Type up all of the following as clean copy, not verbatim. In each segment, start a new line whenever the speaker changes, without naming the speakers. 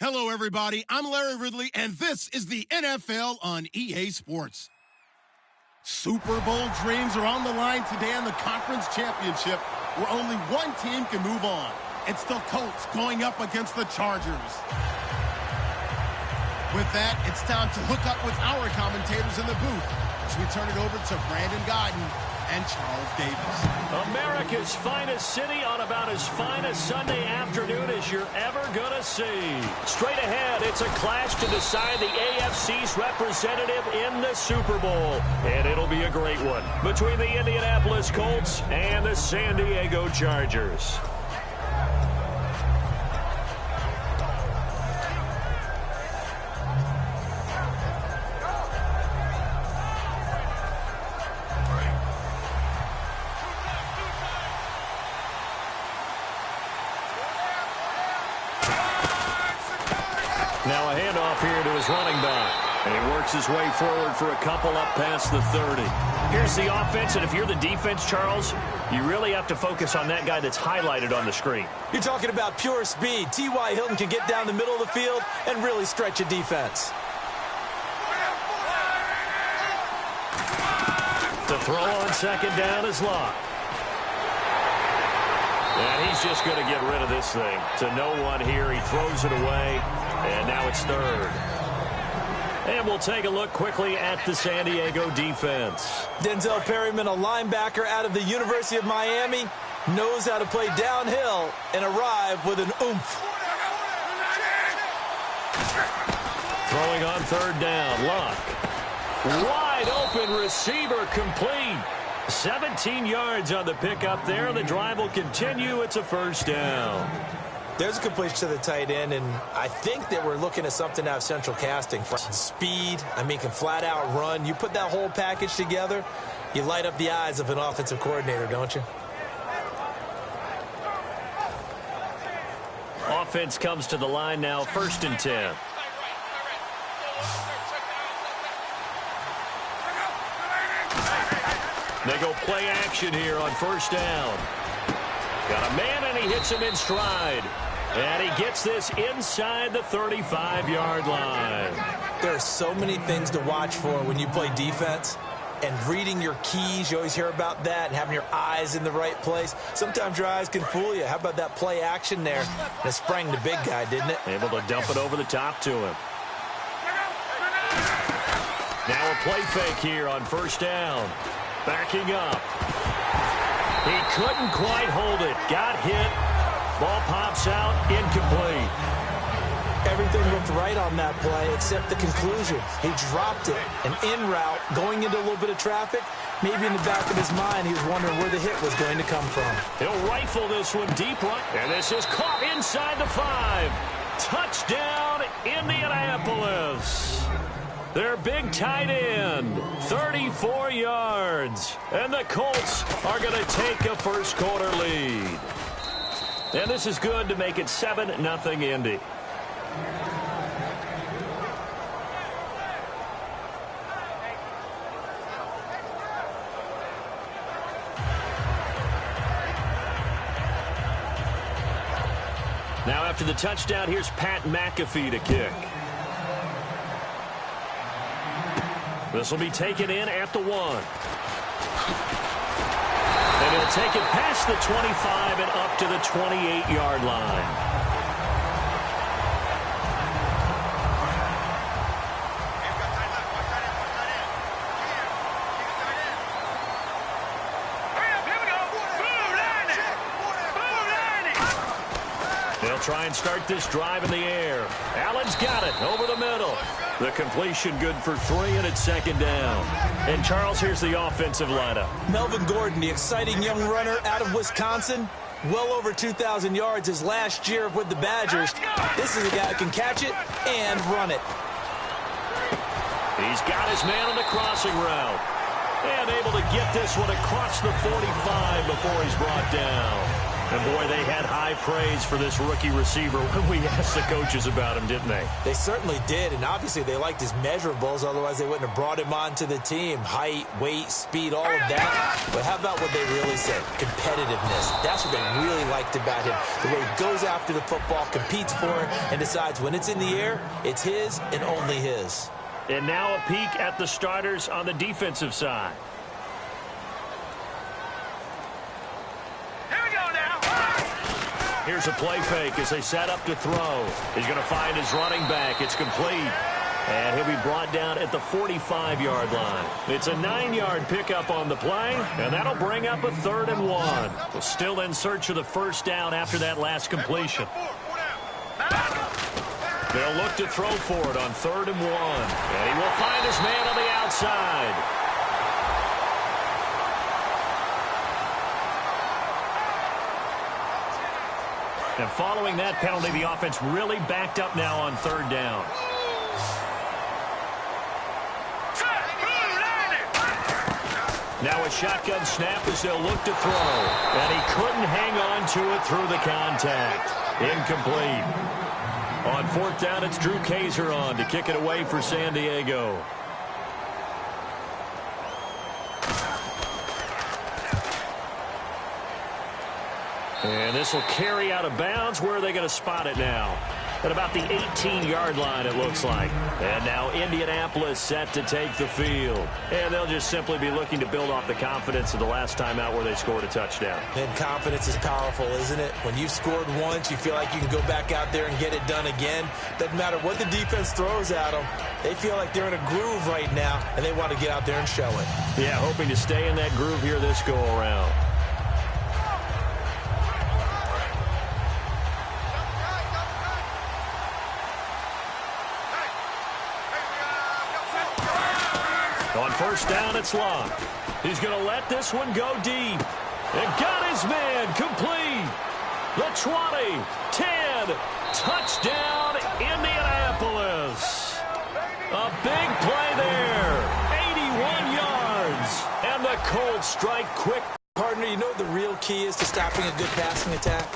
Hello, everybody. I'm Larry Ridley, and this is the NFL on EA Sports. Super Bowl dreams are on the line today in the conference championship, where only one team can move on. It's the Colts going up against the Chargers. With that, it's time to hook up with our commentators in the booth as we turn it over to Brandon Gaudin and Charles Davis.
America's finest city on about as fine a Sunday afternoon as you're ever going to see. Straight ahead, it's a clash to decide the AFC's representative in the Super Bowl. And it'll be a great one between the Indianapolis Colts and the San Diego Chargers. Now a handoff here to his running back. And he works his way forward for a couple up past the 30.
Here's the offense, and if you're the defense, Charles, you really have to focus on that guy that's highlighted on the screen.
You're talking about pure speed. T.Y. Hilton can get down the middle of the field and really stretch a defense.
To throw on second down is Locke. And he's just going to get rid of this thing. To no one here. He throws it away. And now it's third. And we'll take a look quickly at the San Diego defense.
Denzel Perryman, a linebacker out of the University of Miami, knows how to play downhill and arrive with an oomph.
Throwing on third down, Locke. Wide open receiver complete. 17 yards on the pickup there. The drive will continue. It's a first down.
There's a completion to the tight end, and I think that we're looking at something out of central casting. Speed, can flat out run. You put that whole package together, you light up the eyes of an offensive coordinator, don't you?
Offense comes to the line now, 1st and 10. They go play action here on first down. Got a man, and he hits him in stride. And he gets this inside the 35-yard line.
There are so many things to watch for when you play defense. And reading your keys, you always hear about that, and having your eyes in the right place. Sometimes your eyes can fool you. How about that play action there? And it sprang the big guy, didn't it?
Able to dump it over the top to him. Now a play fake here on first down. Backing up. He couldn't quite hold it. Got hit. Ball pops out. Incomplete.
Everything looked right on that play except the conclusion. He dropped it. An in route going into a little bit of traffic. Maybe in the back of his mind, he was wondering where the hit was going to come from.
He'll rifle this one deep right. And this is caught inside the 5. Touchdown, Indianapolis. Their big tight end, 34 yards. And the Colts are going to take a first quarter lead. And this is good to make it 7-0 Indy. Now after the touchdown, here's Pat McAfee to kick. This will be taken in at the 1. And he'll take it past the 25 and up to the 28-yard line. They'll try and start this drive in the air. Allen's got it over the middle. The completion good for 3, and it's second down. And, Charles, here's the offensive lineup.
Melvin Gordon, the exciting young runner out of Wisconsin. Well over 2,000 yards his last year with the Badgers. This is a guy who can catch it and run it.
He's got his man on the crossing route. And able to get this one across the 45 before he's brought down. And, boy, they had high praise for this rookie receiver when we asked the coaches about him, didn't they?
They certainly did, and obviously they liked his measurables. Otherwise, they wouldn't have brought him onto the team. Height, weight, speed, all of that. But how about what they really said? Competitiveness. That's what they really liked about him. The way he goes after the football, competes for it, and decides when it's in the air, it's his and only his.
And now a peek at the starters on the defensive side. Here's a play fake as they set up to throw. He's going to find his running back. It's complete. And he'll be brought down at the 45-yard line. It's a 9-yard pickup on the play, and that'll bring up a 3rd and 1. We're still in search of the first down after that last completion. They'll look to throw for it on 3rd and 1. And he will find his man on the outside. And following that penalty, the offense really backed up now on 3rd down. Now a shotgun snap as they'll look to throw. And he couldn't hang on to it through the contact. Incomplete. On 4th down, it's Drew Kaiser on to kick it away for San Diego. And this will carry out of bounds. Where are they going to spot it now? At about the 18-yard line, it looks like. And now Indianapolis set to take the field. And they'll just simply be looking to build off the confidence of the last time out where they scored a touchdown.
And confidence is powerful, isn't it? When you've scored once, you feel like you can go back out there and get it done again. Doesn't matter what the defense throws at them. They feel like they're in a groove right now, and they want to get out there and show it.
Yeah, hoping to stay in that groove here this go-around. On 1st down, it's locked. He's going to let this one go deep. And got his man complete. The 20, 10, touchdown, Indianapolis. A big play there. 81 yards. And the Colts strike quick.
Partner, you know what the real key is to stopping a good passing attack?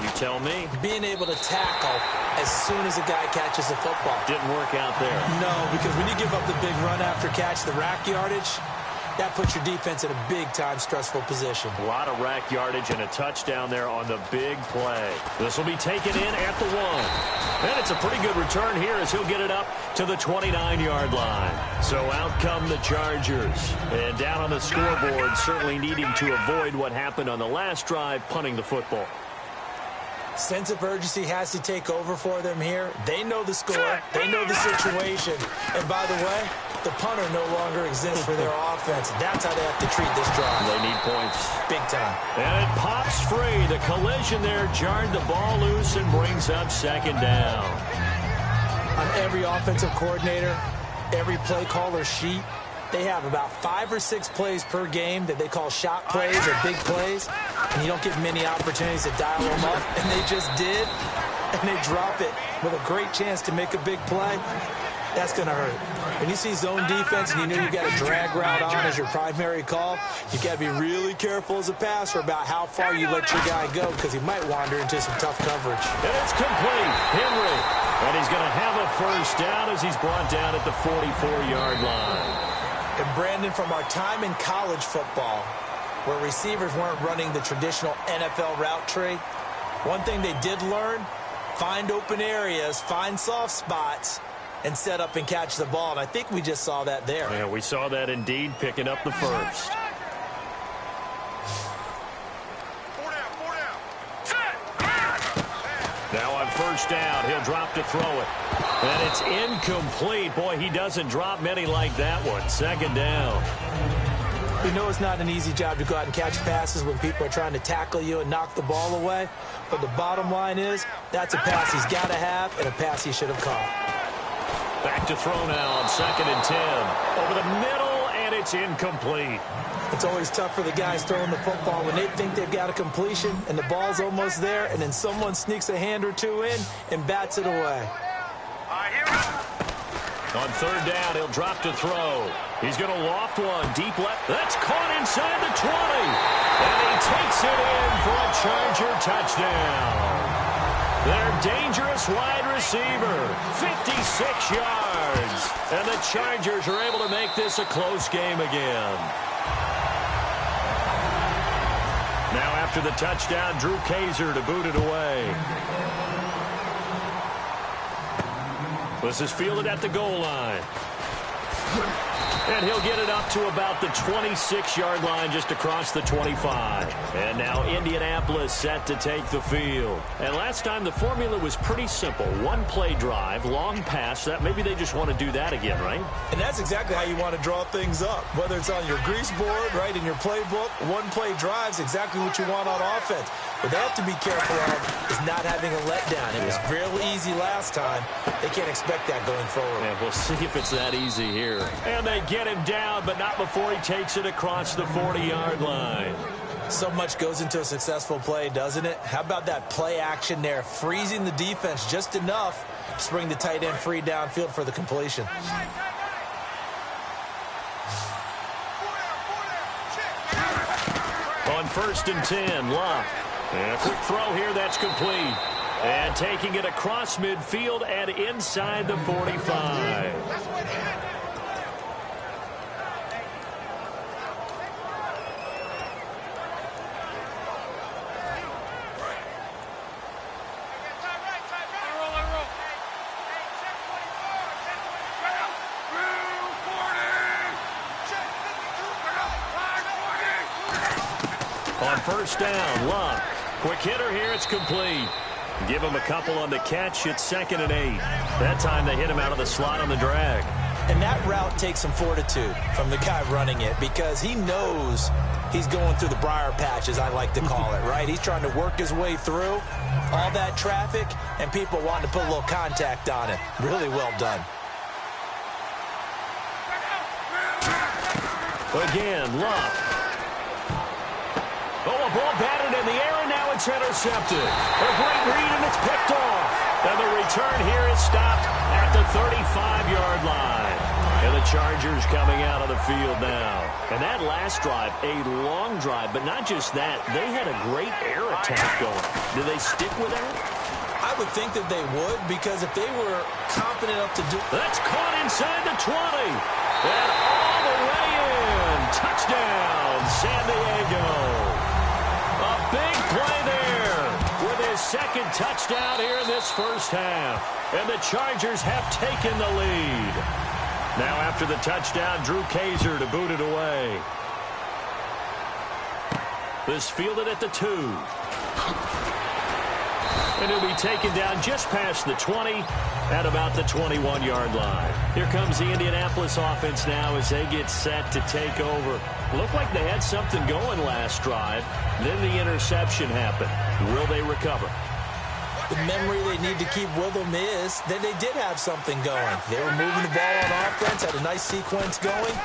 You tell me.
Being able to tackle as soon as a guy catches the football.
Didn't work out there.
No, because when you give up the big run after catch, the rack yardage, that puts your defense in a big-time stressful position.
A lot of rack yardage and a touchdown there on the big play. This will be taken in at the 1. And it's a pretty good return here as he'll get it up to the 29-yard line. So out come the Chargers. And down on the scoreboard, certainly needing to avoid what happened on the last drive, punting the football.
Sense of urgency has to take over for them here. They know the score. They know the situation. And by the way, the punter no longer exists for their offense. That's how they have to treat this drive.
They need points.
Big time.
And it pops free. The collision there jarred the ball loose and brings up 2nd down.
On every offensive coordinator, every play caller sheet, they have about 5 or 6 plays per game that they call shot plays or big plays, and you don't get many opportunities to dial them up, and they just did, and they drop it with a great chance to make a big play. That's going to hurt. When you see zone defense and you know you've got a drag route on as your primary call, you've got to be really careful as a passer about how far you let your guy go because he might wander into some tough coverage.
And it's complete. Henry. And he's going to have a first down as he's brought down at the 44-yard line.
And Brandon, from our time in college football, where receivers weren't running the traditional NFL route tree, one thing they did learn, find open areas, find soft spots, and set up and catch the ball. And I think we just saw that there.
Yeah, we saw that indeed, picking up the first. Now on 1st down, he'll drop to throw it. And it's incomplete. Boy, he doesn't drop many like that one. 2nd down.
We know it's not an easy job to go out and catch passes when people are trying to tackle you and knock the ball away. But the bottom line is, that's a pass he's got to have and a pass he should have caught.
Back to throw now on 2nd and 10. Over the middle, and it's incomplete.
It's always tough for the guys throwing the football when they think they've got a completion and the ball's almost there, and then someone sneaks a hand or two in and bats it away.
On third down, he'll drop to throw. He's going to loft one deep left. That's caught inside the 20. And he takes it in for a Charger touchdown. Their dangerous wide receiver, 56 yards. And the Chargers are able to make this a close game again. Now after the touchdown, Drew Kaiser to boot it away. This is fielded at the goal line. And he'll get it up to about the 26-yard line just across the 25. And now Indianapolis set to take the field. And last time the formula was pretty simple. One-play drive, long pass. That maybe they just want to do that again, right?
And that's exactly how you want to draw things up. Whether it's on your grease board, right, in your playbook, one-play drive is exactly what you want on offense. What they have to be careful of is not having a letdown. It was real easy last time. They can't expect that going forward.
Yeah, we'll see if it's that easy here. And they get him down, but not before he takes it across the 40-yard line.
So much goes into a successful play, doesn't it? How about that play action there, freezing the defense just enough to bring the tight end free downfield for the completion.
On 1st and 10, Locke. And a quick throw here, that's complete. And taking it across midfield and inside the 45. On 1st down, Locke. Quick hitter here, it's complete. Give him a couple on the catch, it's 2nd and 8. That time they hit him out of the slot on the drag.
And that route takes some fortitude from the guy running it because he knows he's going through the briar patch, as I like to call it, right? He's trying to work his way through all that traffic and people wanting to put a little contact on it. Really well done.
Again, Locke. Oh, a ball batted in the air, and now it's intercepted. A great read, and it's picked off. And the return here is stopped at the 35-yard line. And the Chargers coming out of the field now. And that last drive, a long drive, but not just that. They had a great air attack going. Do they stick with that?
I would think that they would, because if they were confident enough to do...
That's caught inside the 20. And all the way in. Touchdown, San Diego. A big play there with his 2nd touchdown here in this first half. And the Chargers have taken the lead. Now after the touchdown, Drew Kaiser to boot it away. This fielded at the 2. And he'll be taken down just past the 20 at about the 21-yard line. Here comes the Indianapolis offense now as they get set to take over. Looked like they had something going last drive. Then the interception happened. Will they recover?
The memory they need to keep with them is that they did have something going. They were moving the ball on offense, had a nice sequence going.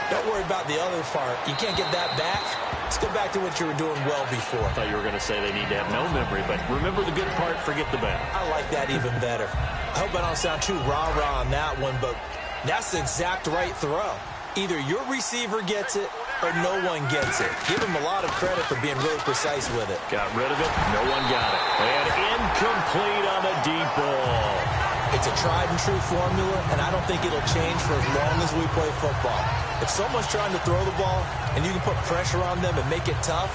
Don't worry about the other part. You can't get that back. Let's go back to what you were doing well before.
I thought you were going to say they need to have no memory, but remember the good part, forget the bad.
I like that even better. I hope I don't sound too rah-rah on that one, but that's the exact right throw. Either your receiver gets it or no one gets it. Give him a lot of credit for being really precise with it.
Got rid of it. No one got it. And incomplete on the deep ball.
It's a tried-and-true formula, and I don't think it'll change for as long as we play football. If someone's trying to throw the ball and you can put pressure on them and make it tough,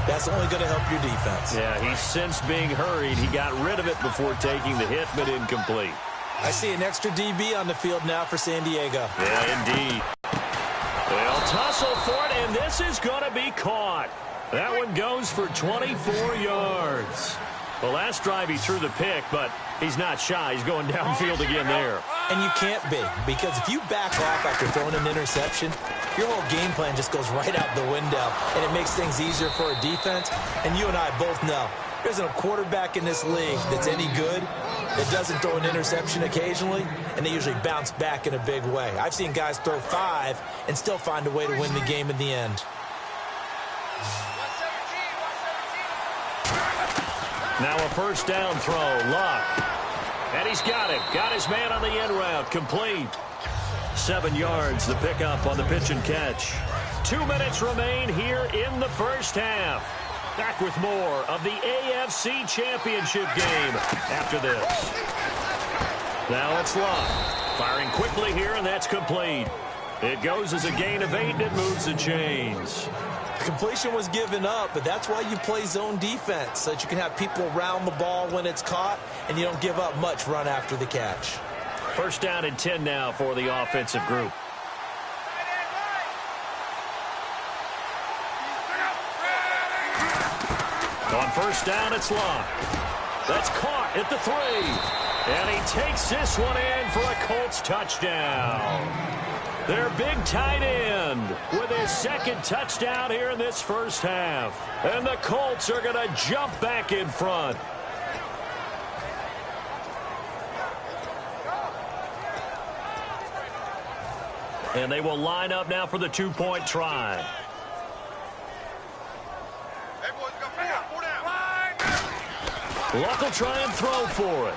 that's only going to help your defense.
Yeah, he's since being hurried. He got rid of it before taking the hit, but incomplete.
I see an extra DB on the field now for San Diego.
Yeah, indeed. They'll tussle for it, and this is going to be caught. That one goes for 24 yards. The last drive he threw the pick, but he's not shy. He's going downfield again there.
And you can't be, because if you back off after throwing an interception, your whole game plan just goes right out the window, and it makes things easier for a defense. And you and I both know there isn't a quarterback in this league that's any good that doesn't throw an interception occasionally, and they usually bounce back in a big way. I've seen guys throw 5 and still find a way to win the game in the end.
Now a first down throw, Locke. And he's got him. Got his man on the end route. Complete. 7 yards, the pickup on the pitch and catch. 2 minutes remain here in the first half. Back with more of the AFC Championship game after this. Now it's Love. Firing quickly here, and that's complete. It goes as a gain of 8, and it moves the chains.
Completion was given up, but that's why you play zone defense, so that you can have people around the ball when it's caught, and you don't give up much run after the catch.
First down and 10 now for the offensive group. On first down, it's Locke. That's caught at the 3. And he takes this one in for a Colts touchdown. Their big tight end with his second touchdown here in this first half. And the Colts are going to jump back in front. And they will line up now for the 2-point try. Luck will try and throw for it.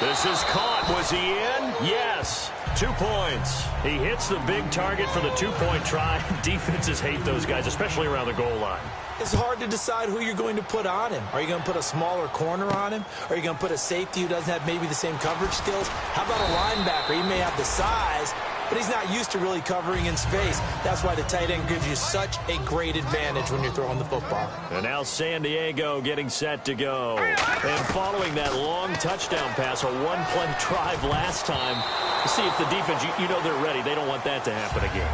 This is caught. Was he in? Yes. 2 points. He hits the big target for the 2-point try. Defenses hate those guys, especially around the goal line.
It's hard to decide who you're going to put on him. Are you going to put a smaller corner on him? Are you going to put a safety who doesn't have maybe the same coverage skills? How about a linebacker? He may have the size, but he's not used to really covering in space. That's why the tight end gives you such a great advantage when you're throwing the football.
And now San Diego getting set to go. And following that long touchdown pass, a one-play drive last time, to see if the defense, you know they're ready. They don't want that to happen again.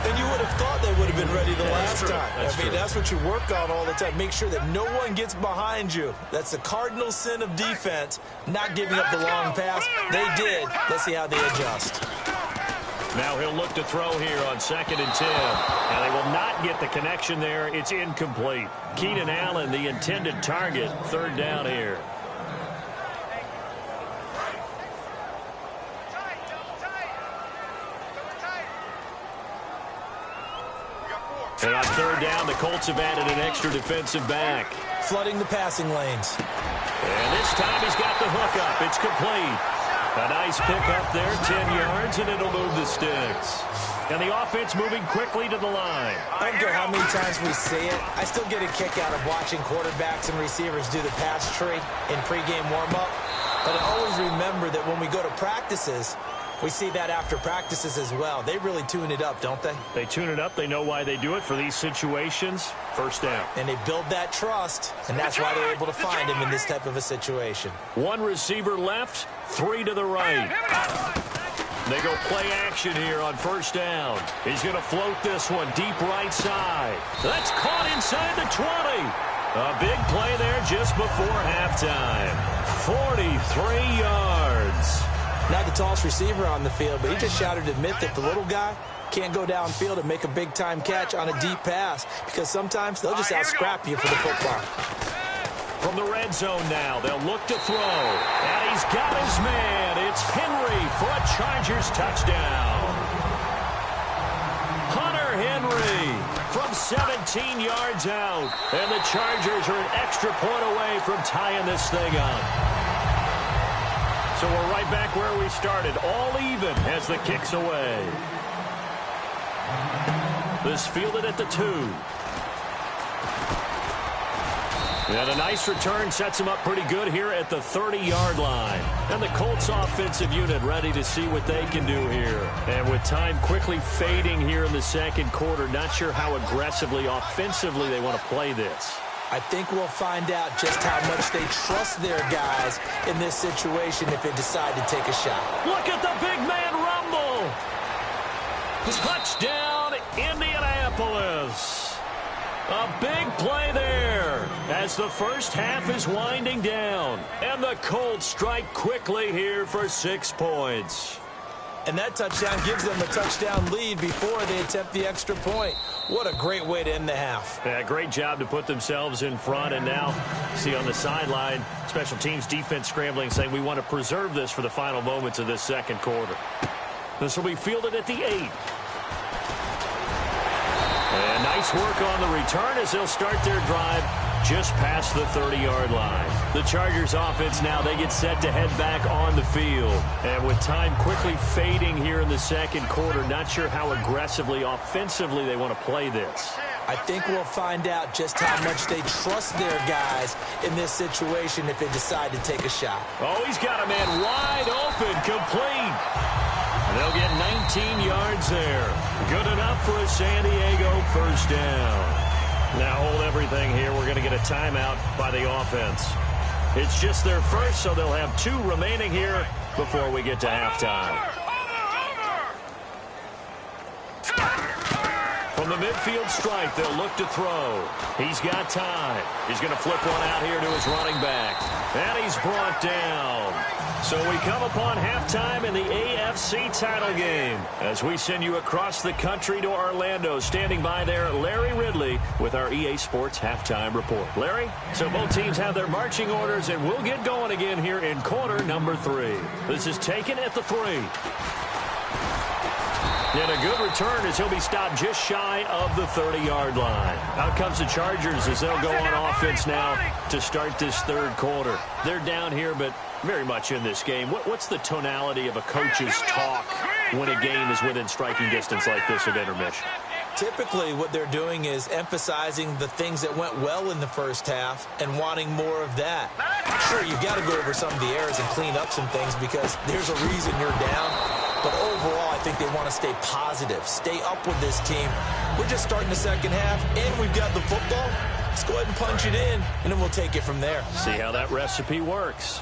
And you would have thought they would have been ready the last
true.
time.
That's true.
That's what you work on all the time. Make sure that no one gets behind you. That's the cardinal sin of defense, not giving up the long pass. They did. Let's see how they adjust.
Now he'll look to throw here on 2nd and 10. And they will not get the connection there. It's incomplete. Keenan Allen, the intended target, 3rd down here. And on 3rd down, the Colts have added an extra defensive back.
Flooding the passing lanes.
And this time he's got the hook up. It's complete. A nice pickup there, 10 yards, and it'll move the sticks. And the offense moving quickly to the line.
I don't care how many times we see it. I still get a kick out of watching quarterbacks and receivers do the pass tree in pregame warm-up. But I always remember that when we go to practices, we see that after practices as well. They really tune it up, don't they?
They tune it up. They know why they do it for these situations. First down.
And they build that trust, and that's why they're able to find him in this type of a situation.
1 receiver left, 3 to the right. They go play action here on first down. He's going to float this one deep right side. That's caught inside the 20. A big play there just before halftime. 43 yards.
Not the tallest receiver on the field, but he just shouted to admit that the little guy can't go downfield and make a big-time catch on a deep pass because sometimes they'll just out-scrap you for the football.
From the red zone now, they'll look to throw. And he's got his man. It's Henry for a Chargers touchdown. Hunter Henry from 17 yards out. And the Chargers are an extra point away from tying this thing up. So we're right back where we started, all even as the kick's away. This fielded at the 2. And a nice return sets him up pretty good here at the 30-yard line. And the Colts offensive unit ready to see what they can do here. And with time quickly fading here in the second quarter, not sure how aggressively, offensively they want to play this.
I think we'll find out just how much they trust their guys in this situation if they decide to take a shot.
Look at the big man rumble. Touchdown, Indianapolis. A big play there as the first half is winding down. And the Colts strike quickly here for 6 points.
And that touchdown gives them a touchdown lead before they attempt the extra point. What a great way to end the half.
Yeah, great job to put themselves in front. And now, see on the sideline, special teams defense scrambling, saying we want to preserve this for the final moments of this second quarter. This will be fielded at the 8. And nice work on the return as they'll start their drive just past the 30-yard line. The Chargers offense now, they get set to head back on the field. And with time quickly fading here in the second quarter, not sure how aggressively, offensively they want to play this.
I think we'll find out just how much they trust their guys in this situation if they decide to take a shot.
Oh, he's got a man wide open, complete. They'll get 19 yards there. Good enough for a San Diego first down. Now hold everything here. We're going to get a timeout by the offense. It's just their first, so they'll have 2 remaining here before we get to halftime. From the midfield stripe, they'll look to throw. He's got time. He's going to flip one out here to his running back. And he's brought down. So we come upon halftime in the AFC title game as we send you across the country to Orlando. Standing by there, Larry Ridley with our EA Sports Halftime Report. Larry, so both teams have their marching orders, and we'll get going again here in quarter number 3. This is taken at the 3. And a good return as he'll be stopped just shy of the 30-yard line. Out comes the Chargers as they'll go on offense now to start this third quarter. They're down here, but very much in this game. What's the tonality of a coach's talk when a game is within striking distance like this at intermission?
Typically, what they're doing is emphasizing the things that went well in the first half and wanting more of that. Sure, you've got to go over some of the errors and clean up some things because there's a reason you're down. But overall, I think they want to stay positive, stay up with this team. We're just starting the second half, and we've got the football. Let's go ahead and punch it in, and then we'll take it from there.
See how that recipe works.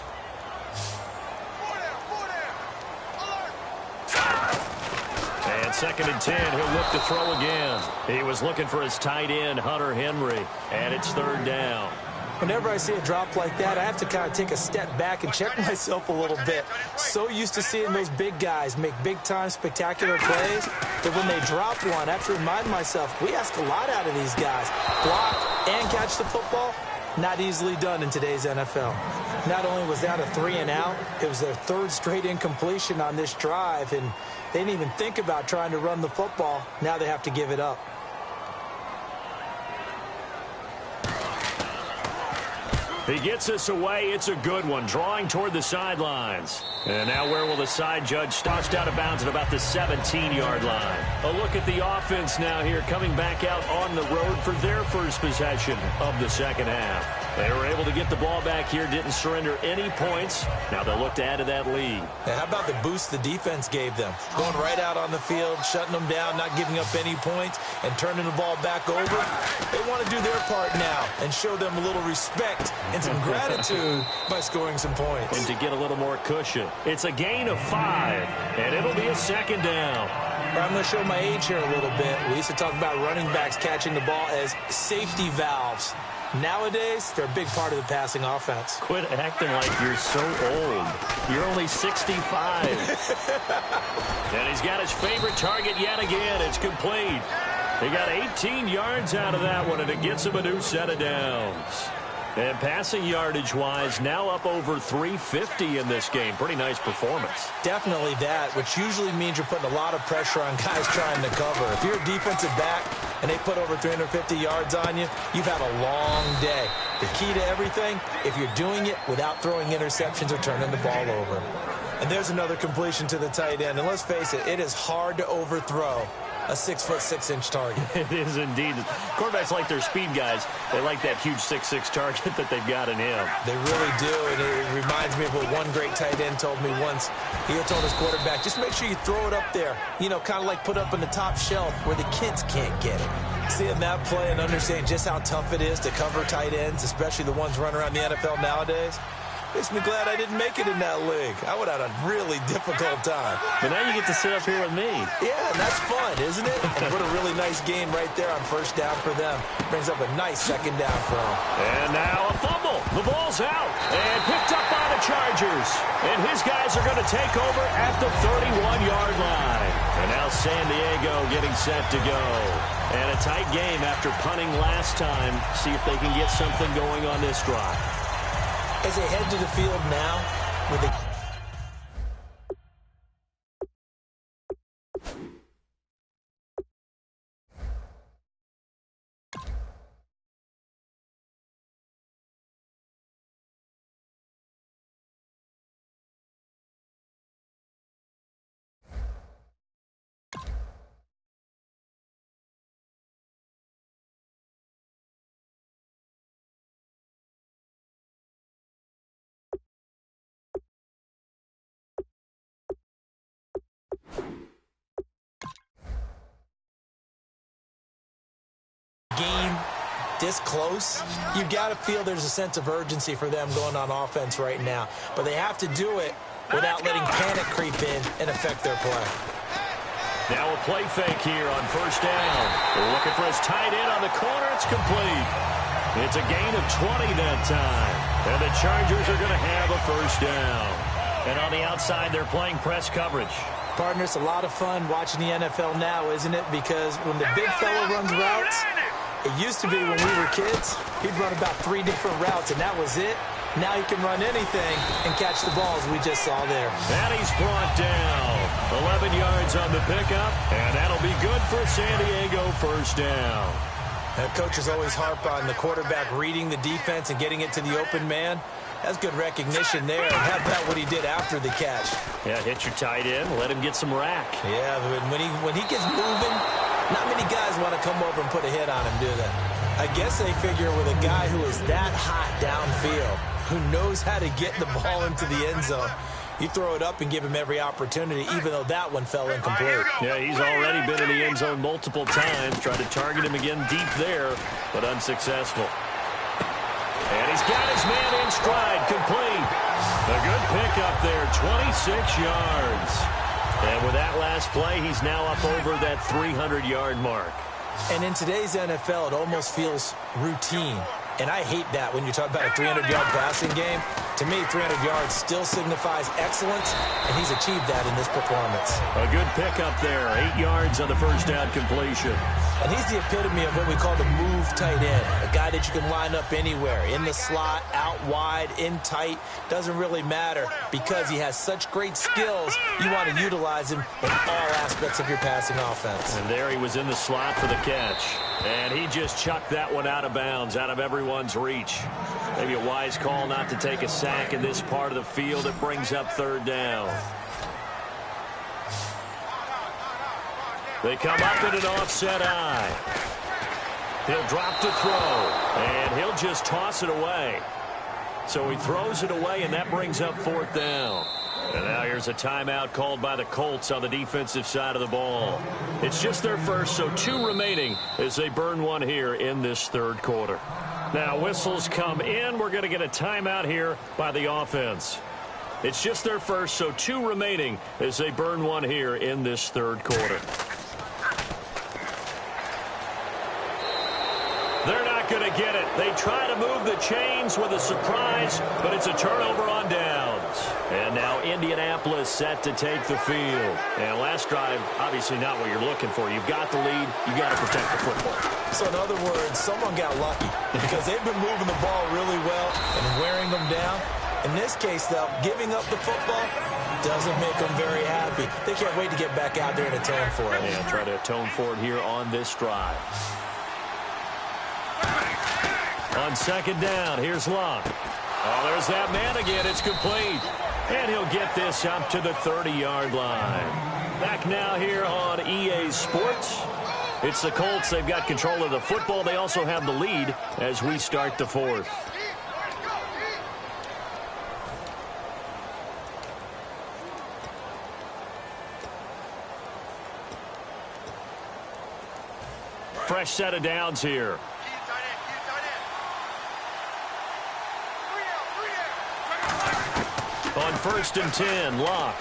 And 2nd and 10, he'll look to throw again. He was looking for his tight end, Hunter Henry, and it's 3rd down.
Whenever I see a drop like that, I have to kind of take a step back and check myself a little bit. So used to seeing those big guys make big-time spectacular plays that when they drop one, I have to remind myself, we ask a lot out of these guys. Block and catch the football, not easily done in today's NFL. Not only was that a 3-and-out, it was their 3rd straight incompletion on this drive, and they didn't even think about trying to run the football. Now they have to give it up.
He gets us away. It's a good one, drawing toward the sidelines. And now where will the side judge tossed out of bounds at about the 17-yard line? A look at the offense now here, coming back out on the road for their first possession of the second half. They were able to get the ball back here, didn't surrender any points. Now they'll look to add to that lead.
Now, how about the boost the defense gave them? Going right out on the field, shutting them down, not giving up any points, and turning the ball back over. They want to do their part now and show them a little respect and some gratitude by scoring some points.
And to get a little more cushion. It's a gain of 5, and it'll be a 2nd down.
I'm going to show my age here a little bit. We used to talk about running backs catching the ball as safety valves. Nowadays, they're a big part of the passing offense.
Quit acting like you're so old. You're only 65. And he's got his favorite target yet again. It's complete. He got 18 yards out of that one, and it gets him a new set of downs. And passing yardage-wise, now up over 350 in this game. Pretty nice performance.
Definitely that, which usually means you're putting a lot of pressure on guys trying to cover. If you're a defensive back and they put over 350 yards on you, you've had a long day. The key to everything, if you're doing it without throwing interceptions or turning the ball over. And there's another completion to the tight end. And let's face it, it is hard to overthrow a 6'6" target.
It is indeed. Quarterbacks like their speed guys. They like that huge 6'6" target that they've got in him.
They really do, and it reminds me of what one great tight end told me once. He told his quarterback, just make sure you throw it up there. You know, kind of like put up on the top shelf where the kids can't get it. Seeing that play and understanding just how tough it is to cover tight ends, especially the ones running around the NFL nowadays, makes me glad I didn't make it in that league. I would have had a really difficult time.
But now you get to sit up here with me.
Yeah, and that's fun, isn't it? And put a really nice gain right there on first down for them. Brings up a nice 2nd down for them.
And now a fumble. The ball's out and picked up by the Chargers. And his guys are going to take over at the 31-yard line. And now San Diego getting set to go. And a tight game after punting last time. See if they can get something going on this drive.
As they head to the field now with a game this close, you got to feel there's a sense of urgency for them going on offense right now. But they have to do it without letting panic creep in and affect their play.
Now a play fake here on first down. They're looking for his tight end on the corner. It's complete. It's a gain of 20 that time. And the Chargers are going to have a first down.
And on the outside, they're playing press coverage.
Partner, it's a lot of fun watching the NFL now, isn't it? Because when the big fella runs routes, it used to be when we were kids, he'd run about 3 different routes, and that was it. Now he can run anything and catch the balls we just saw there.
And he's brought down. 11 yards on the pickup, and that'll be good for San Diego, first down.
Coaches always harp on the quarterback reading the defense and getting it to the open man. That's good recognition there. And how about what he did after the catch?
Yeah, hit your tight end, let him get some rack.
Yeah, but when he gets moving, not many guys want to come over and put a hit on him, do they? I guess they figure with a guy who is that hot downfield, who knows how to get the ball into the end zone, you throw it up and give him every opportunity, even though that one fell incomplete.
Yeah, he's already been in the end zone multiple times. Tried to target him again deep there, but unsuccessful. And he's got his man in stride, complete. A good pickup there, 26 yards. And with that last play, he's now up over that 300-yard mark.
And in today's NFL, it almost feels routine. And I hate that when you talk about a 300-yard passing game. To me, 300 yards still signifies excellence, and he's achieved that in this performance.
A good pickup there, 8 yards on the first down completion.
And he's the epitome of what we call the move tight end, a guy that you can line up anywhere, in the slot, out wide, in tight, doesn't really matter because he has such great skills. You want to utilize him in all aspects of your passing offense.
And there he was in the slot for the catch. And he just chucked that one out of bounds, out of everyone's reach. Maybe a wise call not to take a sack in this part of the field. It brings up third down. They come up in an offset eye. He'll drop to throw, and he'll just toss it away. So he throws it away, and that brings up fourth down. And now here's a timeout called by the Colts on the defensive side of the ball. It's just their first, so 2 remaining as they burn one here in this third quarter. Now whistles come in. We're going to get a timeout here by the offense. It's just their first, so 2 remaining as they burn one here in this third quarter. They're not going to get it. They try to move the chains with a surprise, but it's a turnover on downs. And now Indianapolis set to take the field. And last drive, obviously not what you're looking for. You've got the lead. You've got to protect the football.
So in other words, someone got lucky because they've been moving the ball really well and wearing them down. In this case, though, giving up the football doesn't make them very happy. They can't wait to get back out there and atone for it.
Yeah, try to atone for it here on this drive. On second down, here's Luck. Oh, there's that man again. It's complete. And he'll get this up to the 30-yard line. Back now here on EA Sports. It's the Colts. They've got control of the football. They also have the lead as we start the fourth. Fresh set of downs here. On first and 10, Luck.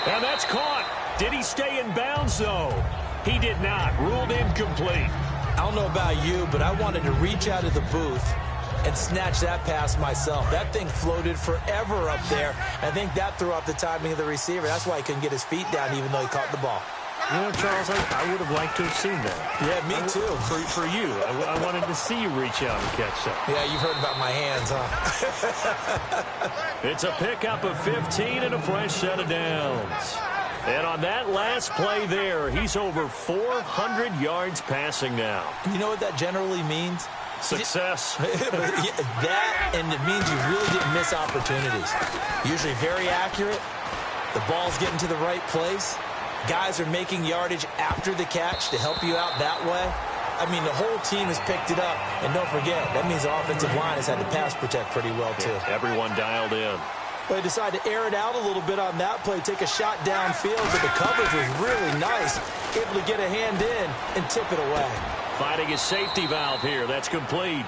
And that's caught. Did he stay in bounds, though? He did not. Ruled incomplete.
I don't know about you, but I wanted to reach out of the booth and snatch that pass myself. That thing floated forever up there. I think that threw off the timing of the receiver. That's why he couldn't get his feet down even though he caught the ball.
You know, Charles, I would have liked to have seen that.
Yeah, me too.
For you. I wanted to see you reach out and catch that.
Yeah, you've heard about my hands, huh?
It's a pickup of 15 and a fresh set of downs. And on that last play there, he's over 400 yards passing now.
You know what that generally means?
Success.
That, and it means you really didn't miss opportunities. Usually very accurate. The ball's getting to the right place. Guys are making yardage after the catch to help you out that way. I mean, the whole team has picked it up. And don't forget, that means the offensive line has had to pass protect pretty well, too.
Yeah, everyone dialed in.
Well, he decided to air it out a little bit on that play, take a shot downfield, but the coverage was really nice. Able to get a hand in and tip it away.
Finding his safety valve here. That's complete.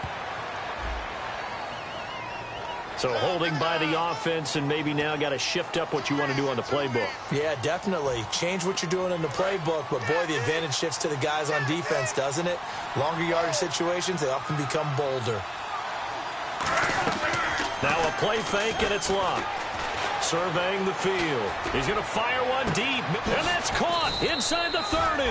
So holding by the offense, and maybe now got to shift up what you want to do on the playbook.
Yeah, definitely. Change what you're doing in the playbook, but boy, the advantage shifts to the guys on defense, doesn't it? Longer yardage situations, they often become bolder.
Now a play fake, and it's Luck. Surveying the field. He's going to fire one deep, and that's caught inside the 30.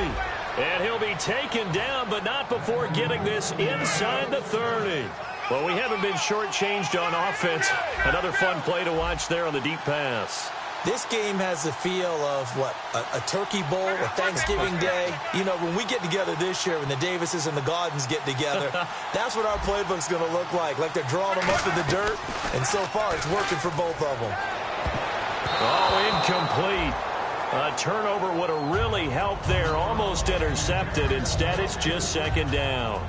And he'll be taken down, but not before getting this inside the 30. Well, we haven't been shortchanged on offense. Another fun play to watch there on the deep pass.
This game has the feel of, what, a Turkey Bowl, a Thanksgiving Day. You know, when we get together this year, when the Davises and the Gaudens get together, that's what our playbook's going to look like they're drawing them up in the dirt, and so far it's working for both of them.
Oh, incomplete. A turnover would have really helped there, almost intercepted. Instead, it's just second down.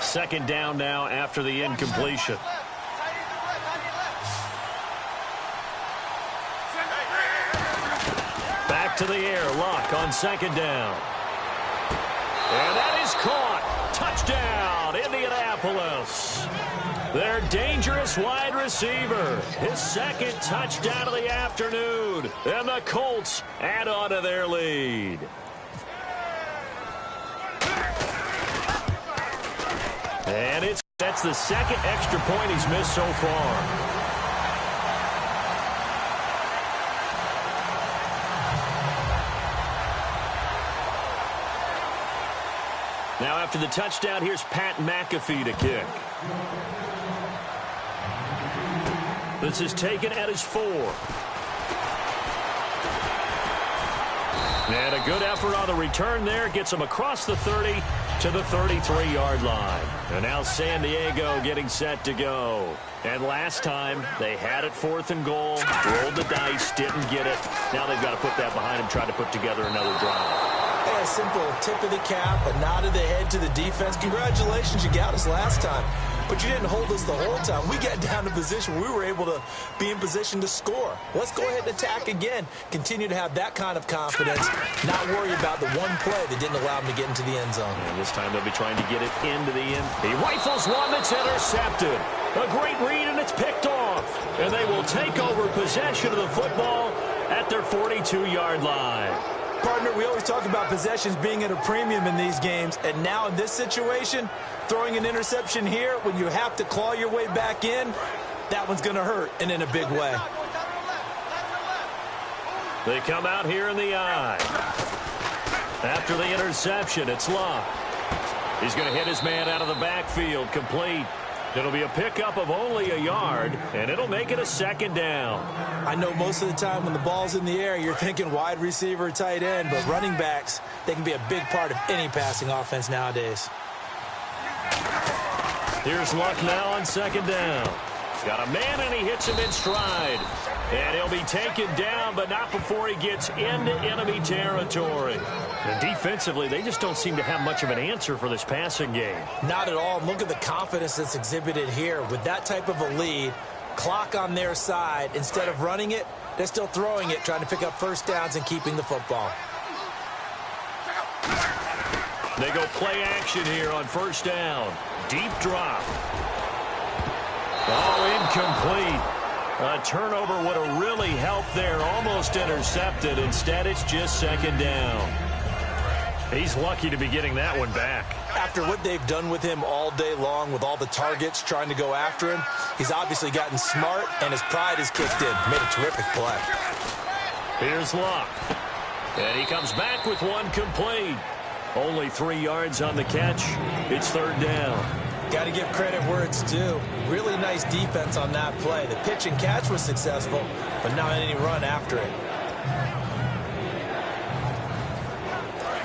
Second down now after the incompletion. Back to the air. Luck on second down. And that is caught. Touchdown, Indianapolis. Their dangerous wide receiver. His second touchdown of the afternoon. And the Colts add on to their lead. And that's the second extra point he's missed so far. Now after the touchdown, here's Pat McAfee to kick. This is taken at his 4. And a good effort on the return there. Gets him across the 30 to the 33-yard line. And now San Diego getting set to go. And last time, they had it 4th and goal, rolled the dice, didn't get it. Now they've got to put that behind them, try to put together another drive.
Hey, a simple tip of the cap, a nod of the head to the defense. Congratulations, you got us last time. But you didn't hold us the whole time. We got down to position. We were able to be in position to score. Let's go ahead and attack again. Continue to have that kind of confidence. Not worry about the one play that didn't allow him to get into the end zone.
And this time they'll be trying to get it into the end. He rifles one that's intercepted. A great read, and it's picked off. And they will take over possession of the football at their 42-yard line.
Partner, we always talk about possessions being at a premium in these games, and now in this situation, throwing an interception here when you have to claw your way back in, that one's going to hurt, and in a big way.
They come out here in the eye. After the interception, it's Luck. He's going to hit his man out of the backfield, complete. It'll be a pickup of only a yard, and it'll make it a second down.
I know most of the time when the ball's in the air, you're thinking wide receiver, tight end, but running backs, they can be a big part of any passing offense nowadays.
Here's Luck now on second down. He's got a man, and he hits him in stride. And he'll be taken down, but not before he gets into enemy territory. And defensively, they just don't seem to have much of an answer for this passing game.
Not at all. Look at the confidence that's exhibited here. With that type of a lead, clock on their side, instead of running it, they're still throwing it, trying to pick up first downs and keeping the football.
They go play action here on first down. Deep drop. Oh, incomplete. A turnover would have really helped there. Almost intercepted. Instead, it's just second down. He's lucky to be getting that one back.
After what they've done with him all day long, with all the targets trying to go after him, he's obviously gotten smart, and his pride has kicked in. Made a terrific play.
Here's Luck. And he comes back with one complete. Only 3 yards on the catch. It's third down.
Got to give credit where it's due. Really nice defense on that play. The pitch and catch was successful, but not any run after it.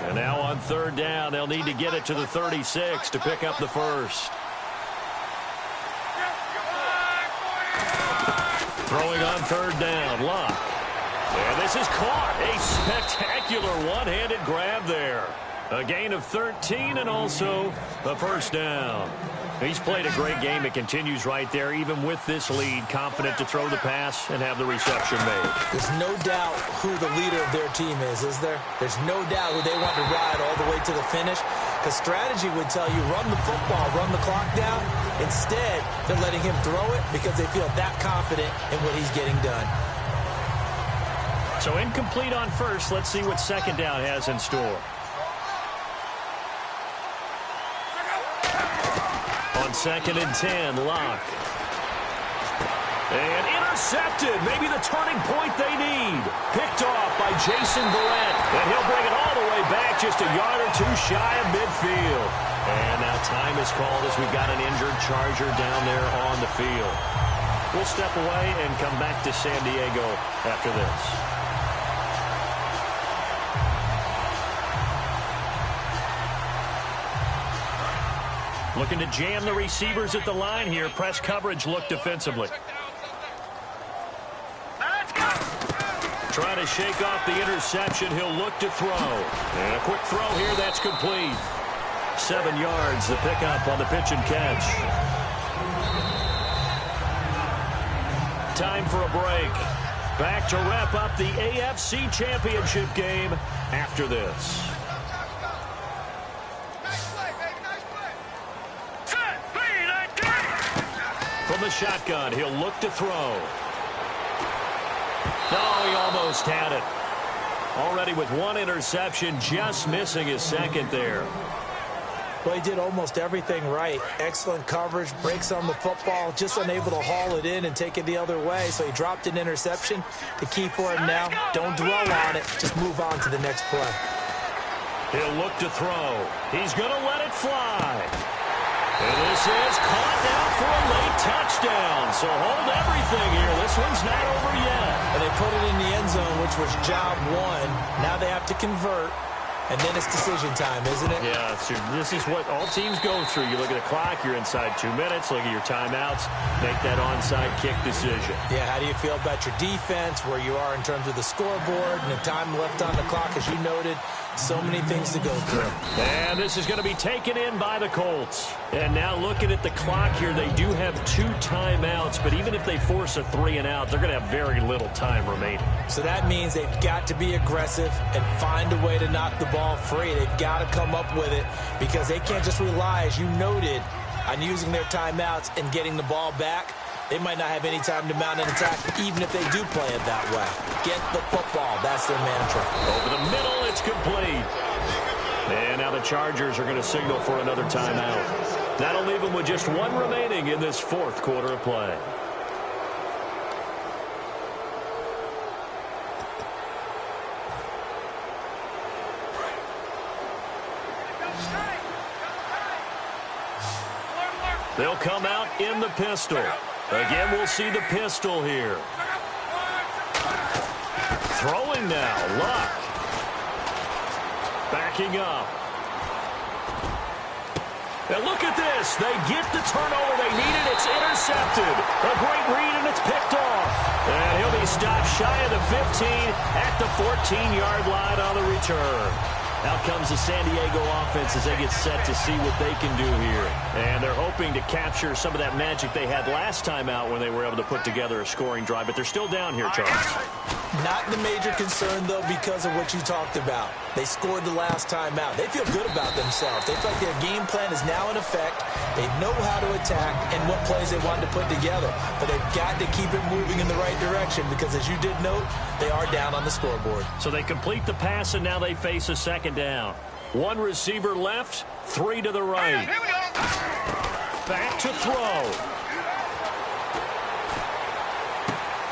And now on third down, they'll need to get it to the 36 to pick up the first. Throwing on third down, Luck. And this is caught. A spectacular one-handed grab there. A gain of 13 and also a first down. He's played a great game. It continues right there, even with this lead, confident to throw the pass and have the reception made.
There's no doubt who the leader of their team is there? There's no doubt who they want to ride all the way to the finish. Because strategy would tell you, run the football, run the clock down. Instead, they're letting him throw it because they feel that confident in what he's getting done.
So incomplete on first. Let's see what second down has in store. On 2nd and 10, Luck. And intercepted. Maybe the turning point they need. Picked off by Jason Verrett. And he'll bring it all the way back just a yard or two shy of midfield. And now time is called as we've got an injured Charger down there on the field. We'll step away and come back to San Diego after this. Looking to jam the receivers at the line here. Press coverage look defensively. Trying to shake off the interception. He'll look to throw. And a quick throw here. That's complete. 7 yards, the pickup on the pitch and catch. Time for a break. Back to wrap up the AFC Championship game after this. From the shotgun, he'll look to throw. No, he almost had it. Already with one interception, just missing his second there.
Well, he did almost everything right. Excellent coverage, breaks on the football, just unable to haul it in and take it the other way. So he dropped an interception. The key for him now, don't dwell on it. Just move on to the next play.
He'll look to throw. He's going to let it fly. And this is caught down for a late touchdown. So hold everything here. This one's not over yet.
And they put it in the end zone, which was job one. Now they have to convert. And then it's decision time, isn't it?
Yeah, so this is what all teams go through. You look at the clock, you're inside 2 minutes, look at your timeouts, make that onside kick decision.
Yeah, how do you feel about your defense, where you are in terms of the scoreboard, and the time left on the clock, as you noted? So many things to go through.
And this is going to be taken in by the Colts. And now looking at the clock here, they do have 2 timeouts, but even if they force a 3 and out, they're going to have very little time remaining.
So that means they've got to be aggressive and find a way to knock the ball free. They've got to come up with it because they can't just rely, as you noted, on using their timeouts and getting the ball back. They might not have any time to mount an attack, even if they do play it that way. Get the football. That's their mantra.
Over the middle, it's complete. And now the Chargers are going to signal for another timeout. That'll leave them with just 1 remaining in this 4th quarter of play. They'll come out in the pistol. Again, we'll see the pistol here. Throwing now, Luck. Backing up. And look at this. They get the turnover they needed. It's intercepted. A great read, and it's picked off. And he'll be stopped shy of the 15 at the 14-yard line on the return. Out comes the San Diego offense as they get set to see what they can do here. And they're hoping to capture some of that magic they had last time out when they were able to put together a scoring drive. But they're still down here, Charles.
Not the major concern, though, because of what you talked about. They scored the last time out. They feel good about themselves. They feel like their game plan is now in effect. They know how to attack and what plays they want to put together. But they've got to keep it moving in the right direction because, as you did note, they are down on the scoreboard.
So they complete the pass, and now they face a second down. 1 receiver left, 3 to the right. Back to throw.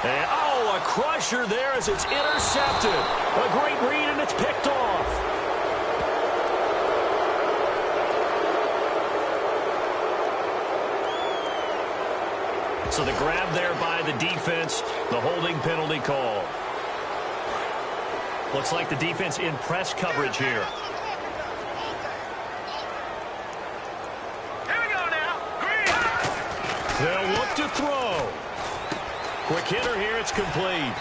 And, a crusher there as it's intercepted. A great read, and it's picked off. So the grab there by the defense, the holding penalty call. Looks like the defense in press coverage here.
Here we go now. Green.
They'll look to throw. Quick hitter here, it's complete.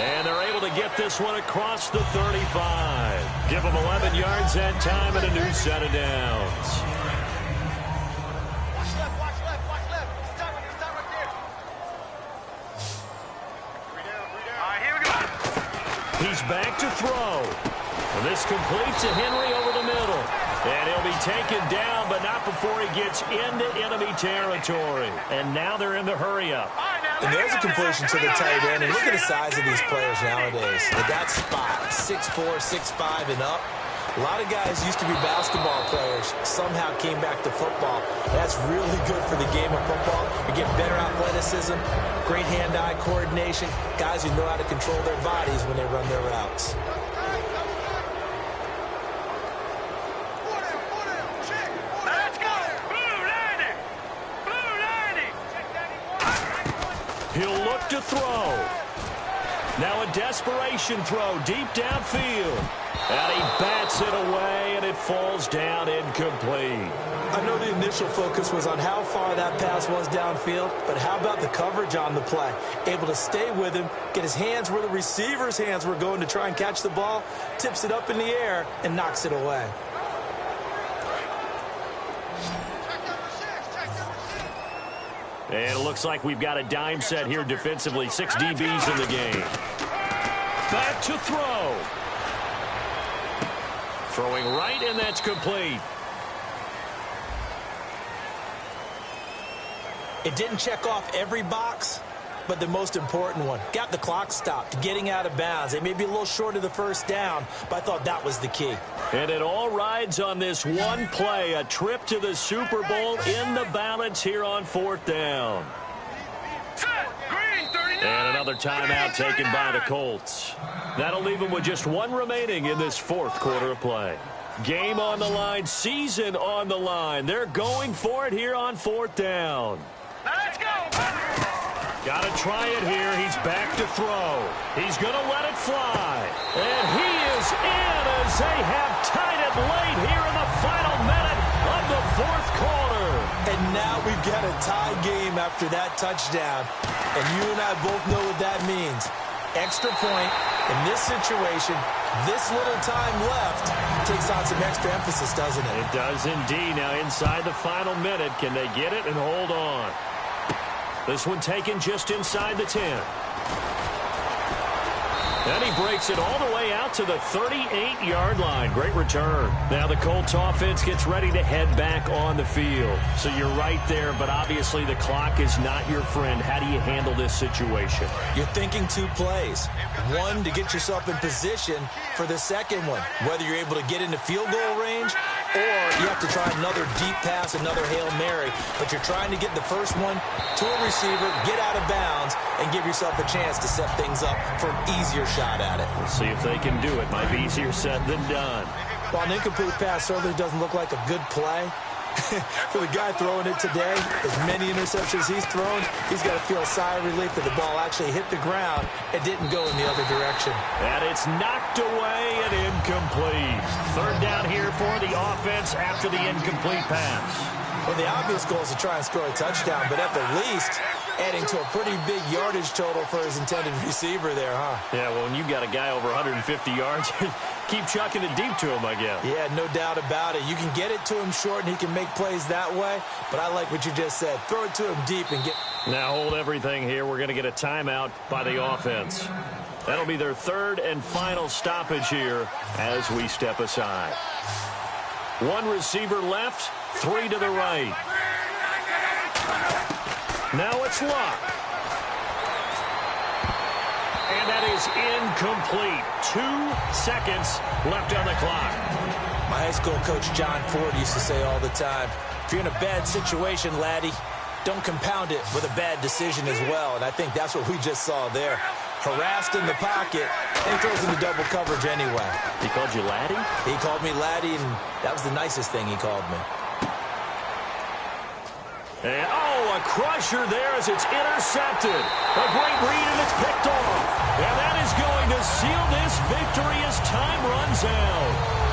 And they're able to get this one across the 35. Give them 11 yards that time and a new set of downs.
Watch left, watch left, watch left. Stop right there. All right, here we go.
He's back to throw. And this completes to Henry over the middle. And he'll be taken down, but not before he gets into enemy territory. And now they're in the hurry-up.
And there's a completion to the tight end. And look at the size of these players nowadays. At that spot, 6'4", 6'5", and up. A lot of guys used to be basketball players, somehow came back to football. That's really good for the game of football. You get better athleticism, great hand-eye coordination, guys who know how to control their bodies when they run their routes.
He'll look to throw. Now a desperation throw deep downfield. And he bats it away, and it falls down incomplete.
I know the initial focus was on how far that pass was downfield, but how about the coverage on the play? Able to stay with him, get his hands where the receiver's hands were going to try and catch the ball, tips it up in the air, and knocks it away.
And it looks like we've got a dime set here defensively. 6 DBs in the game. Back to throw. Throwing right, and that's complete.
It didn't check off every box, but the most important one. Got the clock stopped, getting out of bounds. They may be a little short of the first down, but I thought that was the key.
And it all rides on this one play, a trip to the Super Bowl in the balance here on 4th down. And another timeout taken by the Colts. That'll leave them with just one remaining in this 4th quarter of play. Game on the line, season on the line. They're going for it here on 4th down.
Let's go.
Got to try it here. He's back to throw. He's going to let it fly. And he is in as they have tied it late here in the final minute of the 4th quarter.
And now we've got a tie game after that touchdown. And you and I both know what that means. Extra point in this situation, this little time left, takes on some extra emphasis, doesn't it?
It does indeed. Now inside the final minute, can they get it and hold on? This one taken just inside the 10. And he breaks it all the way out to the 38-yard line. Great return. Now the Colts offense gets ready to head back on the field. So you're right there, but obviously the clock is not your friend. How do you handle this situation?
You're thinking 2 plays. One, to get yourself in position for the second one. Whether you're able to get into field goal range or you have to try another deep pass, another Hail Mary. But you're trying to get the first one to a receiver, get out of bounds, and give yourself a chance to set things up for an easier shot at it.
We'll see if they can do it. Might be easier said than done.
While an incomplete pass certainly doesn't look like a good play, for the guy throwing it today, as many interceptions he's thrown, he's got to feel a sigh of relief that the ball actually hit the ground and didn't go in the other direction.
And it's knocked away and incomplete. 3rd down here for the offense after the incomplete pass.
Well, the obvious goal is to try and score a touchdown, but at the least, adding to a pretty big yardage total for his intended receiver there, huh?
Yeah, well, when you got a guy over 150 yards, keep chucking it deep to him, I guess.
Yeah, no doubt about it. You can get it to him short, and he can make plays that way, but I like what you just said. Throw it to him deep and get...
Now hold everything here. We're going to get a timeout by the offense. That'll be their 3rd and final stoppage here as we step aside. 1 receiver left, 3 to the right. Now it's Luck. And that is incomplete. 2 seconds left on the clock.
My high school coach, John Ford, used to say all the time, if you're in a bad situation, laddie, don't compound it with a bad decision as well. And I think that's what we just saw there. Harassed in the pocket, and he throws into double coverage anyway.
He called you laddie?
He called me laddie, and that was the nicest thing he called me.
And, oh, a crusher there as it's intercepted. A great read, and it's picked off. And that is going to seal this victory as time runs out.